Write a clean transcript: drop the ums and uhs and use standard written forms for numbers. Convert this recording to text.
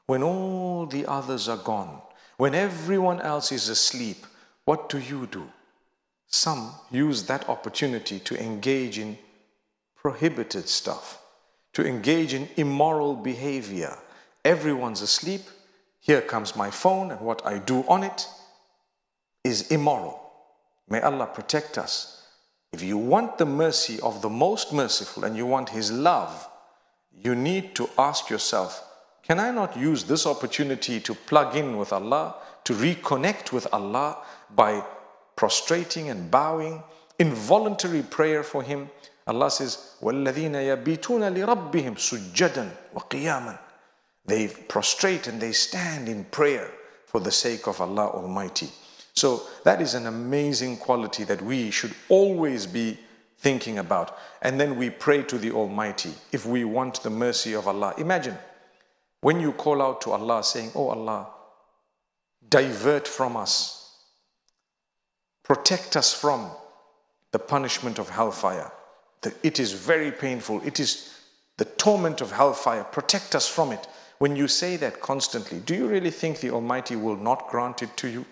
When all the others are gone, when everyone else is asleep, what do? Some use that opportunity to engage in prohibited stuff, to engage in immoral behavior. Everyone's asleep. Here comes my phone, and what I do on it is immoral. May Allah protect us. If you want the mercy of the most merciful and you want His love, you need to ask yourself, can I not use this opportunity to plug in with Allah, to reconnect with Allah by prostrating and bowing, involuntary prayer for Him? Allah says, وَالَّذِينَ يَبِيتُونَ لِرَبِّهِمْ سُجَّدًا وَقِيَامًا. They prostrate and they stand in prayer for the sake of Allah Almighty. So that is an amazing quality that we should always be thinking about. And then we pray to the Almighty if we want the mercy of Allah. Imagine when you call out to Allah saying, oh Allah, divert from us, protect us from the punishment of hellfire. It is very painful. It is the torment of hellfire. Protect us from it. When you say that constantly, do you really think the Almighty will not grant it to you?